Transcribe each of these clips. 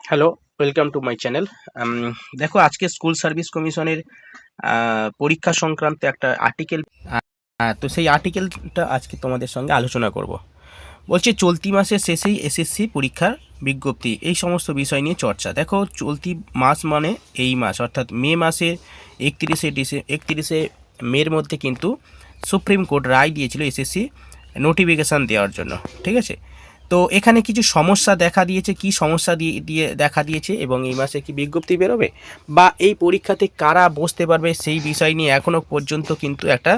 Hello, welcome to my channel. দেখো, আজকে school service কমিশনের পরীক্ষা সংক্রান্ত একটা আর্টিকেল। তো সেই আর্টিকেলটা আজকে তোমাদের সঙ্গে আলোচনা করব। বলছে চলতি মাসের শেষেই এসএসসি পরীক্ষার বিজ্ঞপ্তি, এই সমস্ত বিষয় নিয়ে চর্চা। দেখো, চলতি মাস মানে এই মাস, অর্থাৎ মে মাসের 31শে মের মধ্যে কিন্তু সুপ্রিম কোর্ট রায় দিয়েছিল এসএসসি নোটিফিকেশান দেওয়ার জন্য। ঠিক আছে, তো এখানে কিছু সমস্যা দেখা দিয়েছে। কি সমস্যা দিয়ে দেখা দিয়েছে এবং এই মাসে কি বিজ্ঞপ্তি বেরোবে বা এই পরীক্ষাতে কারা বসতে পারবে সেই বিষয় নিয়ে এখনও পর্যন্ত কিন্তু একটা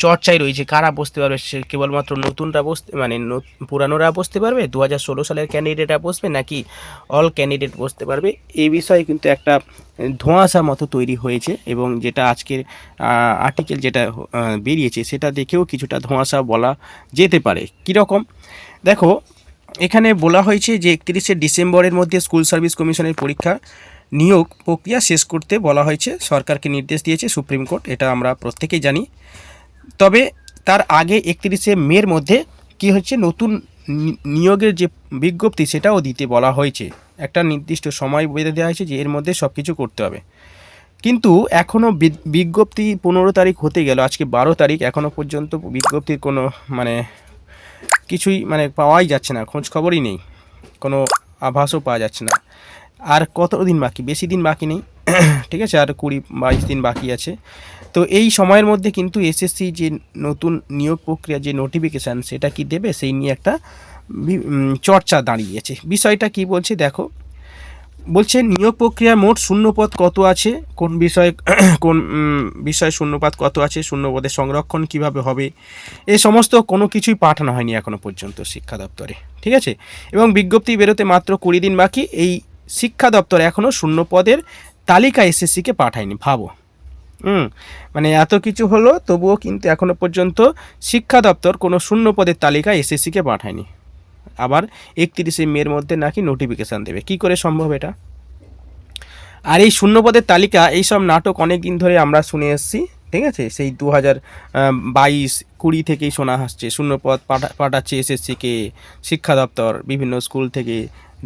চর্চায় রয়েছে। কারা বসতে পারবে, সে কেবলমাত্র নতুনরা বসতে মানে পুরানোরা বসতে পারবে, 2016 সালের ক্যান্ডিডেটরা বসবে নাকি অল ক্যান্ডিডেট বসতে পারবে, এই বিষয়ে কিন্তু একটা ধোঁয়াশা মতো তৈরি হয়েছে। এবং যেটা আজকের আর্টিকেল যেটা বেরিয়েছে সেটা দেখেও কিছুটা ধোঁয়াশা বলা যেতে পারে। কীরকম দেখো, এখানে বলা হয়েছে যে 31শে ডিসেম্বরের মধ্যে স্কুল সার্ভিস কমিশনের পরীক্ষা নিয়োগ প্রক্রিয়া শেষ করতে বলা হয়েছে, সরকারকে নির্দেশ দিয়েছে সুপ্রিম কোর্ট, এটা আমরা প্রত্যেকেই জানি। তবে তার আগে 31শে মের মধ্যে কি হচ্ছে, নতুন নিয়োগের যে বিজ্ঞপ্তি সেটাও দিতে বলা হয়েছে। একটা নির্দিষ্ট সময় বেঁধে দেওয়া হয়েছে যে এর মধ্যে সব কিছু করতে হবে। কিন্তু এখনও বিজ্ঞপ্তি 15 তারিখ হতে গেল, আজকে 12 তারিখ, এখনও পর্যন্ত বিজ্ঞপ্তির কোনো কিছুই পাওয়াই যাচ্ছে না, খোঁজ খবরই নেই, কোনো আভাসও পাওয়া যাচ্ছে না। আর কত দিন বাকি, বেশি দিন বাকি নেই ঠিক আছে, আর 20-22 দিন বাকি আছে। তো এই সময়ের মধ্যে কিন্তু এসএসসি যে নতুন নিয়োগ প্রক্রিয়া যে নোটিফিকেশান সেটা কি দেবে সেই নিয়ে একটা চর্চা দাঁড়িয়েছে। বিষয়টা কি বলছে দেখো, বলছে নিয়োগ প্রক্রিয়া মোট শূন্যপদ কত আছে, কোন বিষয়ে শূন্যপদ কত আছে, শূন্যপদের সংরক্ষণ কিভাবে হবে, এই সমস্ত কোনো কিছুই পাঠানো হয়নি এখনও পর্যন্ত শিক্ষা দপ্তরে। ঠিক আছে, এবং বিজ্ঞপ্তি বেরোতে মাত্র 20 দিন বাকি। এই শিক্ষা দপ্তর এখনও শূন্যপদের তালিকা এসএসসিকে পাঠায়নি। ভাবো, এত কিছু হলো তবুও কিন্তু এখনও পর্যন্ত শিক্ষা দপ্তর কোনো শূন্যপদের তালিকা এসএসসিকে পাঠায়নি। আবার 31শে মের মধ্যে নাকি নোটিফিকেশান দেবে। কি করে সম্ভব এটা? আর এই শূন্যপদের তালিকা, এইসব নাটক অনেক দিন ধরে আমরা শুনে এসেছি। ঠিক আছে, সেই 2022-20 থেকেই শোনা আসছে, শূন্যপদ পাঠাচ্ছে এসএসসিকে শিক্ষা দপ্তর, বিভিন্ন স্কুল থেকে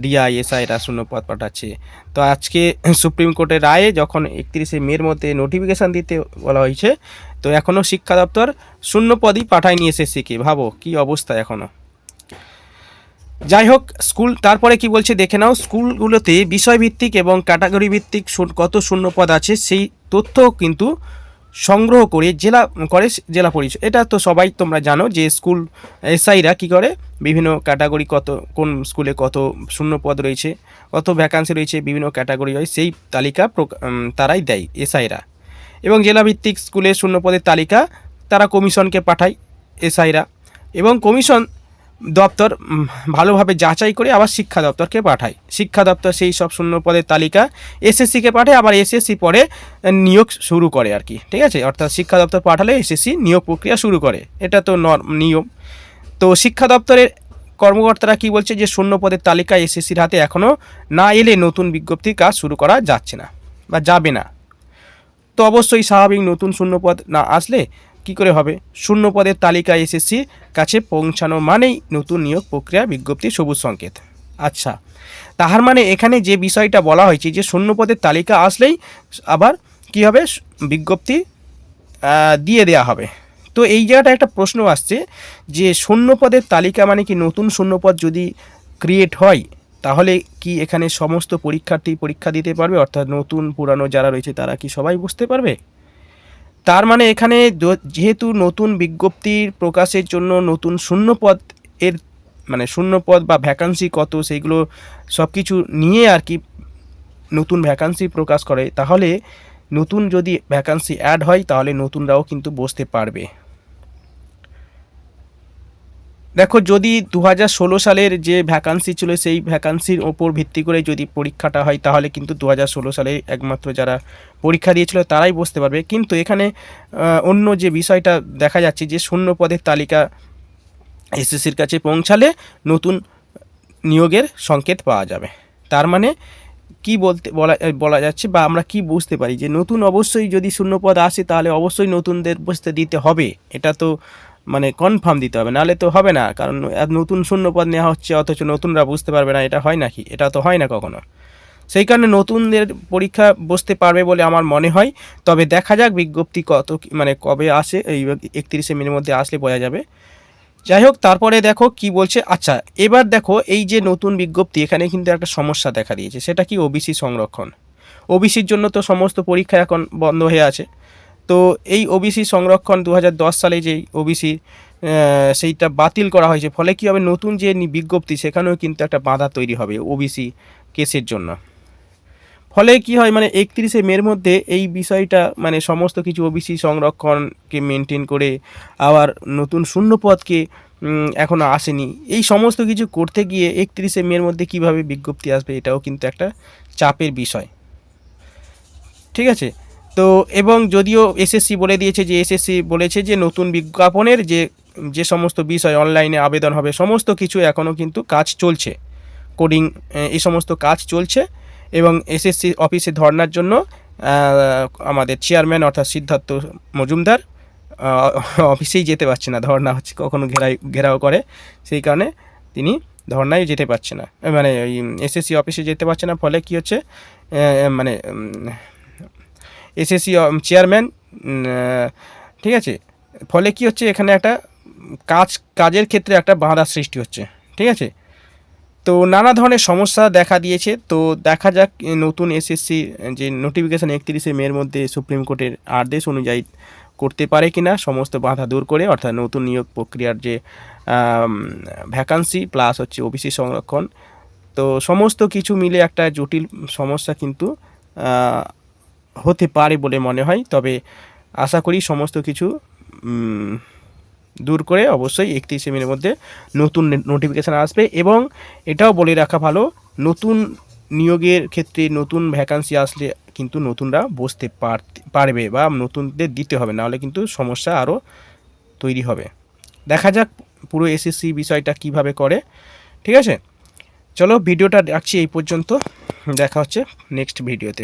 ডিআইএসআইরা শূন্যপদ পাঠাচ্ছে। তো আজকে সুপ্রিম কোর্টের রায়ে যখন 31শে মের মধ্যে নোটিফিকেশান দিতে বলা হয়েছে, তো এখনও শিক্ষা দপ্তর শূন্যপদই পাঠায়নি এসএসসিকে। ভাবো কি অবস্থা এখনও। যাই হোক, স্কুল তারপরে কি বলছে দেখে নাও। স্কুলগুলোতে বিষয়ভিত্তিক এবং ক্যাটাগরি ভিত্তিক কত শূন্যপদ আছে সেই তথ্য কিন্তু সংগ্রহ করে জেলা পরিষদ। এটা তো সবাই তোমরা জানো যে স্কুল এসআইরা কী করে, বিভিন্ন ক্যাটাগরি কত, কোন স্কুলে কত শূন্যপদ রয়েছে, কত ভ্যাকান্সি রয়েছে, বিভিন্ন ক্যাটাগরি হয়, সেই তালিকা তারাই দেয় এসআইরা। এবং জেলাভিত্তিক স্কুলের শূন্যপদের তালিকা তারা কমিশনকে পাঠায় এসআইরা, এবং কমিশন দপ্তর ভালোভাবে যাচাই করে আবার শিক্ষা দপ্তরকে পাঠায়। শিক্ষা দপ্তর সেই সব শূন্যপদের তালিকা এসএসসিকে পাঠায়, আবার এসএসসি পরে নিয়োগ শুরু করে আর কি। ঠিক আছে, অর্থাৎ শিক্ষা দপ্তর পাঠালে এসএসসি নিয়োগ প্রক্রিয়া শুরু করে, এটা তো নিয়ম। তো শিক্ষা দপ্তরের কর্মকর্তারা কি বলছে যে শূন্যপদের তালিকা এসএসসির হাতে এখনও না এলে নতুন বিজ্ঞপ্তির কাজ শুরু করা যাচ্ছে না বা যাবে না। তো অবশ্যই স্বাভাবিক, নতুন শূন্যপদ না আসলে কি করে হবে? শূন্যপদের তালিকা এসএসসির কাছে পৌঁছানো মানেই নতুন নিয়োগ প্রক্রিয়া বিজ্ঞপ্তি সবুজ সংকেত। আচ্ছা, তাহার মানে এখানে যে বিষয়টা বলা হয়েছে যে শূন্যপদের তালিকা আসলেই আবার কি হবে, বিজ্ঞপ্তি দিয়ে দেওয়া হবে। তো এই জায়গাটা একটা প্রশ্ন আসছে যে শূন্যপদের তালিকা মানে কি নতুন শূন্যপদ যদি ক্রিয়েট হয় তাহলে কি এখানে সমস্ত পরীক্ষার্থী পরীক্ষা দিতে পারবে, অর্থাৎ নতুন পুরানো যারা রয়েছে তারা কি সবাই বুঝতে পারবে? তার মানে এখানে যেহেতু নতুন বিজ্ঞপ্তির প্রকাশের জন্য নতুন শূন্যপদ এর শূন্যপদ বা ভ্যাকান্সি কত সেইগুলো সব কিছু নিয়ে আর কি নতুন ভ্যাকান্সি প্রকাশ করে, তাহলে নতুন যদি ভ্যাকান্সি অ্যাড হয় তাহলে নতুনরাও কিন্তু বসতে পারবে। দেখো, যদি 2016 সালের যে ভ্যাকান্সি ছিল সেই ভ্যাকান্সির ওপর ভিত্তি করে যদি পরীক্ষাটা হয় তাহলে কিন্তু 2016 সালে একমাত্র যারা পরীক্ষা দিয়েছিল তারাই বসতে পারবে। কিন্তু এখানে অন্য যে বিষয়টা দেখা যাচ্ছে যে শূন্যপদের তালিকা এসএসসির কাছে পৌঁছালে নতুন নিয়োগের সংকেত পাওয়া যাবে। তার মানে কি বলা যাচ্ছে বা আমরা কি বুঝতে পারি যে নতুন অবশ্যই যদি শূন্যপদ আসে তাহলে অবশ্যই নতুনদের বসতে দিতে হবে, এটা তো কনফার্ম দিতে হবে, নাহলে তো হবে না। কারণ নতুন শূন্যপদ নেওয়া হচ্ছে অথচ নতুনরা বুঝতে পারবে না, এটা হয় নাকি? এটা তো হয় না কখনো। সেই কারণে নতুনদের পরীক্ষা বসতে পারবে বলে আমার মনে হয়। তবে দেখা যাক বিজ্ঞপ্তি মানে কবে আসে, এই 31শে মের মধ্যে আসলে বোঝা যাবে। যাই হোক, তারপরে দেখো কি বলছে। আচ্ছা, এবার দেখো এই যে নতুন বিজ্ঞপ্তি, এখানে কিন্তু একটা সমস্যা দেখা দিয়েছে। সেটা কি? ওবিসি সংরক্ষণ। ওবিসির জন্য তো সমস্ত পরীক্ষা এখন বন্ধ হয়ে আছে। তো এই ওবিসি সংরক্ষণ 2010 সালে যেই ওবিসি সেইটা বাতিল করা হয়েছে, ফলে কী হবে, নতুন যে বিজ্ঞপ্তি সেখানেও কিন্তু একটা বাধা তৈরি হবে ওবিসি কেসের জন্য। ফলে কি হয়, মানে 31শে মের মধ্যে এই বিষয়টা, মানে সমস্ত কিছু ওবিসি সংরক্ষণকে মেনটেন করে আবার নতুন শূন্যপদকে এখনও আসেনি, এই সমস্ত কিছু করতে গিয়ে 31শে মের মধ্যে কিভাবে বিজ্ঞপ্তি আসবে, এটাও কিন্তু একটা চাপের বিষয়। ঠিক আছে? তো এবং যদিও এসএসসি বলে দিয়েছে, যে এসএসসি বলেছে যে নতুন বিজ্ঞাপনের যে সমস্ত বিষয় অনলাইনে আবেদন হবে, সমস্ত কিছু এখনও কিন্তু কাজ চলছে। কোডিং, এই সমস্ত কাজ চলছে। এবং এসএসসি অফিসে ধর্নার জন্য আমাদের চেয়ারম্যান অর্থাৎ সিদ্ধার্থ মজুমদার অফিসেই যেতে পারছে না, ধর্না হচ্ছে, কখনো ঘেরাও করে, সেই কারণে তিনি ধর্নায় যেতে পারছে না, মানে ওই এসএসসি অফিসে যেতে পারছে না। ফলে কী হচ্ছে, মানে এসএসসি চেয়ারম্যান, ঠিক আছে, ফলে কি হচ্ছে, এখানে একটা কাজের ক্ষেত্রে একটা বাধা সৃষ্টি হচ্ছে। ঠিক আছে? তো নানা ধরনের সমস্যা দেখা দিয়েছে। তো দেখা যাক নতুন এসএসসি যে নোটিফিকেশান 31শে মের মধ্যে সুপ্রিম কোর্টের আদেশ অনুযায়ী করতে পারে কিনা, সমস্ত বাধা দূর করে, অর্থাৎ নতুন নিয়োগ প্রক্রিয়ার যে ভ্যাকান্সি প্লাস হচ্ছে ওবিসি সংরক্ষণ, তো সমস্ত কিছু মিলে একটা জটিল সমস্যা কিন্তু হতে পারে বলে মনে হয়। তবে আশা করি সমস্ত কিছু দূর করে অবশ্যই 31শে মের মধ্যে নতুন নোটিফিকেশান আসবে। এবং এটাও বলে রাখা ভালো, নতুন নিয়োগের ক্ষেত্রে নতুন ভ্যাকান্সি আসলে কিন্তু নতুনরা বসতে পারবে, বা নতুনদের দিতে হবে, নাহলে কিন্তু সমস্যা আরও তৈরি হবে। দেখা যাক পুরো এসএসসি বিষয়টা কিভাবে করে। ঠিক আছে? চলো, ভিডিওটা রাখছি এই পর্যন্ত, দেখা হচ্ছে নেক্সট ভিডিওতে।